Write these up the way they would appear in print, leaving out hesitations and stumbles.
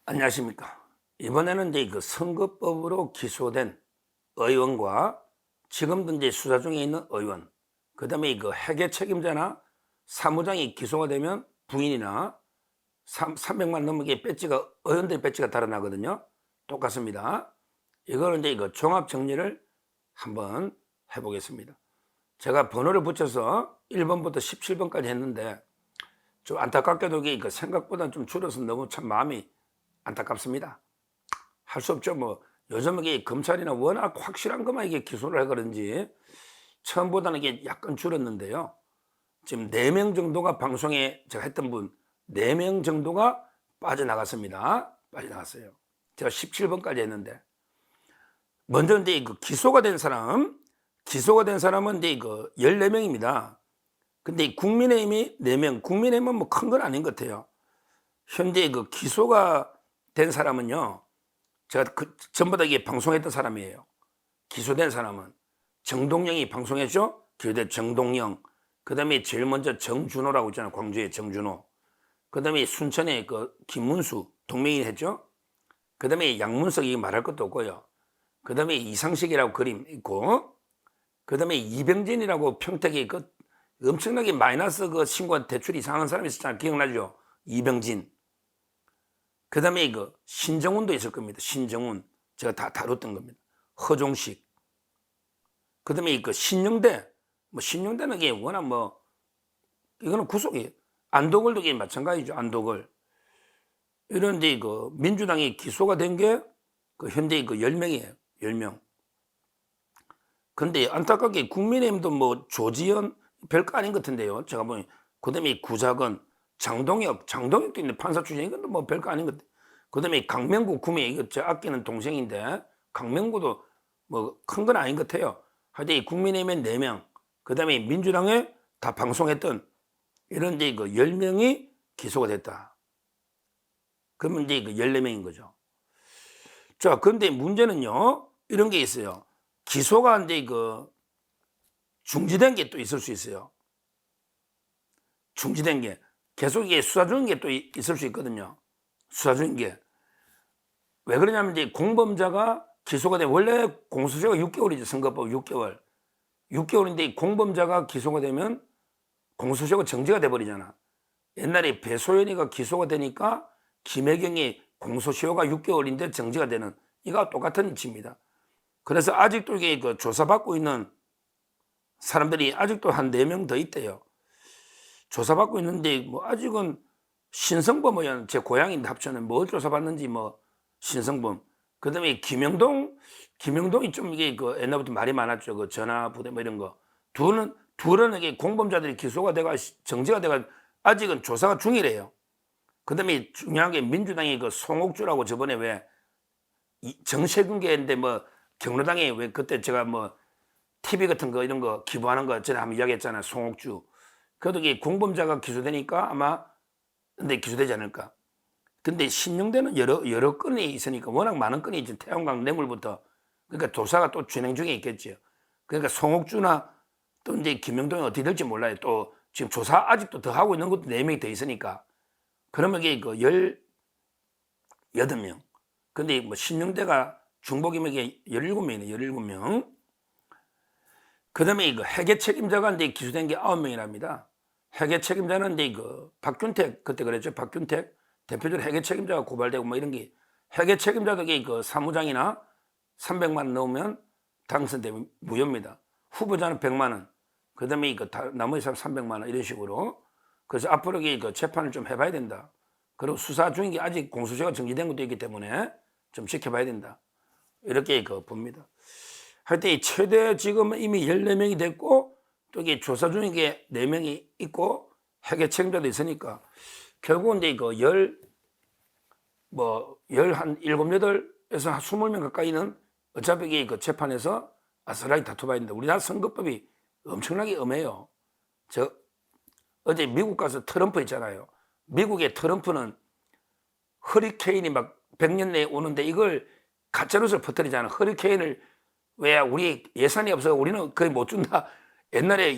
안녕하십니까. 이번에는 이제 그 선거법으로 기소된 의원과 지금도 이제 수사 중에 있는 의원, 그 다음에 그 회계 책임자나 사무장이 기소가 되면 부인이나 300만 넘게 배지가, 의원들 배지가 달아나거든요. 똑같습니다. 이걸 이제 이거 종합 정리를 한번 해보겠습니다. 제가 번호를 붙여서 1번부터 17번까지 했는데 좀 안타깝게도 이게 생각보다 좀 줄어서 너무 참 마음이 안타깝습니다. 할 수 없죠. 뭐 요즘 이게 검찰이나 워낙 확실한 것만 이게 기소를 해 그런지 처음보다는 이게 약간 줄었는데요. 지금 4명 정도가 방송에 제가 했던 분 4명 정도가 빠져나갔습니다. 빠져나갔어요. 제가 17번까지 했는데 먼저 이제 그 기소가 된 사람은 이제 그 14명입니다. 근데 국민의힘이 4명, 국민의힘은 뭐 큰 건 아닌 것 같아요. 현재 그 기소가 된 사람은요, 제가 전부 다 이게 방송했던 사람이에요. 기소된 사람은 정동영이 방송했죠. 기소된 정동영. 그 다음에 제일 먼저 정준호라고 있잖아요. 광주의 정준호. 그 다음에 순천의 그 김문수 동명이 했죠. 그 다음에 양문석이 말할 것도 없고요. 그 다음에 이상식이라고 그림 있고, 그 다음에 이병진이라고 평택에 그 엄청나게 마이너스 그 신고한 대출이 이상한 사람이 있었잖아요. 기억나죠? 이병진. 그 다음에 그 신정훈도 있을 겁니다. 신정훈. 제가 다 다뤘던 겁니다. 허종식. 그 다음에 그 신영대. 뭐 신영대는 게 워낙 뭐, 이거는 구속이에요. 안도걸도 이게 마찬가지죠. 안도걸. 이런 이제 그 민주당이 기소가 된 게 그 현재 그 10명이에요. 10명. 근데 안타깝게 국민의힘도 뭐 조지현 별거 아닌 것 같은데요. 제가 보니. 그 다음에 구자건, 장동혁도 있는데 판사 출신, 이건 뭐 별거 아닌 것 같아요. 그 다음에 강명구 구매, 이거 제 아끼는 동생인데, 강명구도 뭐 큰 건 아닌 것 같아요. 하여튼 국민의힘에 4명, 그 다음에 민주당에 다 방송했던 이런 이제 그 10명이 기소가 됐다. 그러면 이제 그 14명인 거죠. 자, 그런데 문제는요, 이런 게 있어요. 기소가 이제 그 중지된 게 또 있을 수 있어요. 중지된 게. 계속 이게 수사 중인 게 또 있을 수 있거든요. 수사 중인 게. 왜 그러냐면 이제 공범자가 기소가 되면 원래 공소시효가 6개월이죠. 선거법 6개월. 6개월인데 공범자가 기소가 되면 공소시효가 정지가 돼버리잖아. 옛날에 배소연이가 기소가 되니까 김혜경이 공소시효가 6개월인데 정지가 되는 이거 똑같은 이치입니다. 그래서 아직도 이게 그 조사받고 있는 사람들이 아직도 한 4명 더 있대요. 조사받고 있는데 뭐 아직은 신성범 의원 제 고향인데 합쳐는 뭘 조사받는지 뭐 신성범 그다음에 김영동이 좀 이게 그 옛날부터 말이 많았죠. 그 전화부대 뭐 이런 거 둘은 이게 공범자들이 기소가 돼가 정지가 돼가 아직은 조사가 중이래요. 그다음에 중요한 게 민주당이 그 송옥주라고 저번에 왜 정세균계인데 뭐 경로당에 왜 그때 제가 뭐 TV 같은 거 이런 거 기부하는 거 전에 한번 이야기했잖아요. 송옥주. 그래도 이게 공범자가 기소되니까 아마 근데 기소되지 않을까. 근데 신용대는 여러 건이 있으니까 워낙 많은 건이 있죠. 태양광 뇌물부터. 그러니까 조사가 또 진행 중에 있겠죠. 그러니까 송옥주나 또 이제 김영동이 어떻게 될지 몰라요. 또 지금 조사 아직도 더 하고 있는 것도 4명이 더 있으니까. 그러면 이게 그 18명. 근데 뭐 신용대가 중복이면 이게 17명이네. 17명. 그 다음에 이거 회계 책임자가 이제 기소된 게 9명이랍니다. 회계 책임자는 이제 그 박균택, 그때 그랬죠. 박균택. 대표적으로 회계 책임자가 고발되고 뭐 이런 게 회계 책임자도 그 사무장이나 300만 원 넣으면 당선되면 무효입니다. 후보자는 100만 원. 그 다음에 그 나머지 사람 300만 원 이런 식으로. 그래서 앞으로 그 재판을 좀 해봐야 된다. 그리고 수사 중인 게 아직 공소시효가 정지된 것도 있기 때문에 좀 지켜봐야 된다. 이렇게 봅니다. 하여튼 최대 지금 이미 14명이 됐고 또 이게 조사 중인 게 4명이 있고 회계 책임자도 있으니까 결국은 이제 그 17, 8에서 한 20명 가까이는 어차피 이게 그 재판에서 아슬하게 다투봐야 된다. 우리나라 선거법이 엄청나게 엄해요. 어제 미국 가서 트럼프 있잖아요. 미국의 트럼프는 허리케인이 막 100년 내에 오는데 이걸 가짜뉴스를 퍼뜨리잖아. 허리케인을 왜 우리 예산이 없어서 우리는 거의 못 준다. 옛날에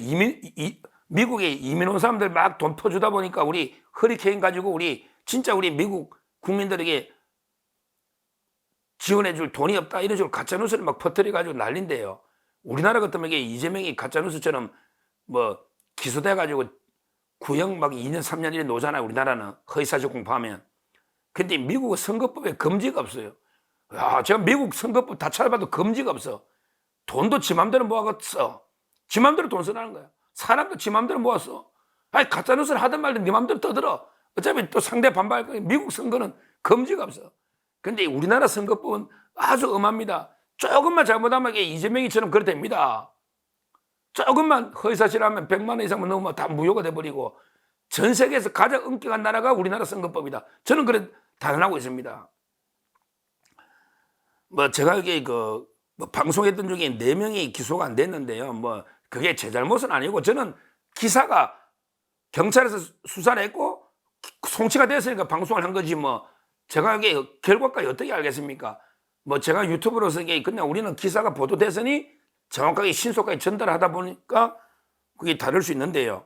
미국에 이민 온 사람들 막 돈 퍼주다 보니까 우리 허리케인 가지고 우리 진짜 우리 미국 국민들에게 지원해줄 돈이 없다 이런 식으로 가짜뉴스를 막 퍼뜨려가지고 난린데요. 우리나라 같으면 이게 이재명이 가짜뉴스처럼 뭐 기소돼가지고 구형 막 2년 3년 이래 놓잖아요. 우리나라는 허위사실 공표하면. 근데 미국은 선거법에 금지가 없어요. 야, 제가 미국 선거법 다 찾아봐도 금지가 없어. 돈도 지 맘대로 모아서 지 맘대로 돈 쓰라는 거야. 사람도 지 맘대로 모았어. 아니 가짜뉴스를 하든 말든 네 맘대로 떠들어. 어차피 또 상대 반발할 거야. 미국 선거는 금지가 없어. 근데 우리나라 선거법은 아주 엄합니다. 조금만 잘못하면 이재명이처럼 그래 됩니다. 조금만 허위사실하면 100만 원 이상만 넘으면 다 무효가 돼버리고 전 세계에서 가장 엄격한 나라가 우리나라 선거법이다. 저는 그래 단언하고 있습니다. 뭐 제가 이게 뭐 방송했던 중에 4명이 기소가 안 됐는데요. 뭐 그게 제 잘못은 아니고 저는 기사가 경찰에서 수사를 했고 송치가 됐으니까 방송을 한 거지 뭐 제가 이게 결과까지 어떻게 알겠습니까? 뭐 제가 유튜브로서 이게 그냥 우리는 기사가 보도됐으니 정확하게 신속하게 전달하다 보니까 그게 다를 수 있는데요.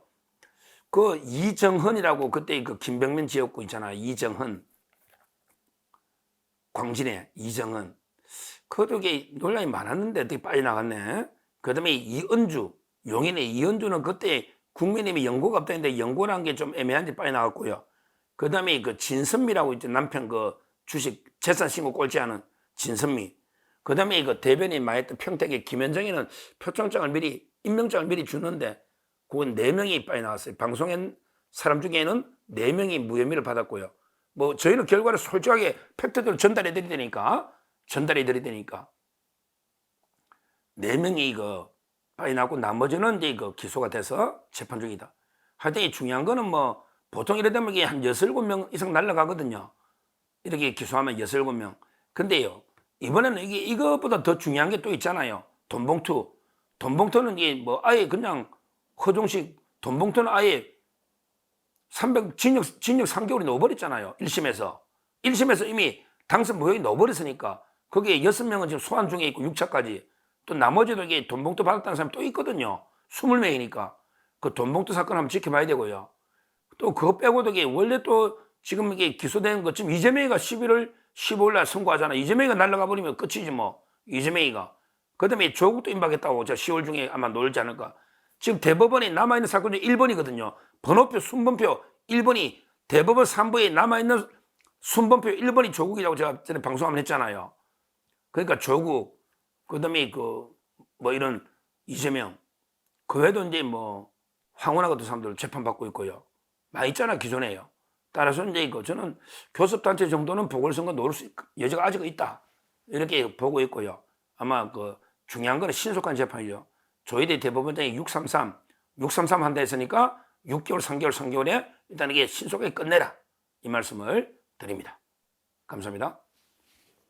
그 이정헌이라고 그때 그 김병민 지역구 있잖아요. 이정헌. 광진에 이정헌. 그렇게 논란이 많았는데 되게 빨리 나갔네. 그 다음에 이은주, 용인의 이은주는 그때 국민의힘이 연고가 없다는데 연고라는 게 좀 애매한지 빨리 나갔고요. 그 다음에 그 진선미라고 있죠. 남편 그 주식 재산 신고 꼴찌하는 진선미. 그 다음에 그 대변인 마했던 평택의 김현정이는 표창장을 미리, 임명장을 미리 주는데 그건 4명이 빨리 나왔어요. 방송한 사람 중에는 4명이 무혐의를 받았고요. 뭐 저희는 결과를 솔직하게 팩트대로 전달해 드릴 테니까 4명이 이거 빨리 나고 나머지는 이제 그 기소가 돼서 재판 중이다. 하여튼 이 중요한 거는 뭐 보통 이래 되면 이게 한 6, 7명 이상 날라가거든요. 이렇게 기소하면 6, 7명. 근데요, 이번에는 이것보다 더 중요한 게 또 있잖아요. 돈봉투. 돈봉투는 이게 뭐 아예 그냥 허종식 돈봉투는 아예 징역 3개월이 넣어버렸잖아요. 1심에서. 1심에서 이미 당선 무효에 넣어버렸으니까 거기에 6명은 지금 소환 중에 있고 6차까지 또 나머지도 이게 돈봉투 받았다는 사람이 또 있거든요. 20명이니까 그 돈봉투 사건 한번 지켜봐야 되고요. 또 그거 빼고도 이게 원래 또 지금 이게 기소된 것 지금 이재명이가 11월 15일 날 선고하잖아. 이재명이가 날아가 버리면 끝이지 뭐. 이재명이가. 그 다음에 조국도 임박했다고 저 10월 중에 아마 놀지 않을까. 지금 대법원에 남아있는 사건 중에 1번이거든요. 번호표, 순번표 1번이 대법원 3부에 남아있는 순번표 1번이 조국이라고 제가 전에 방송 한번 했잖아요. 그러니까 조국, 그 다음에 뭐 이런 이재명, 그 외에도 이제 뭐 황운하 같은 사람들 재판받고 있고요. 많이 있잖아, 기존에요. 따라서 이제 저는 교섭단체 정도는 보궐선거 놓을 여지가 아직 있다. 이렇게 보고 있고요. 아마 중요한 거는 신속한 재판이죠. 조희대 대법원장이 633 한다 했으니까 6개월, 3개월에 일단 이게 신속하게 끝내라. 이 말씀을 드립니다. 감사합니다.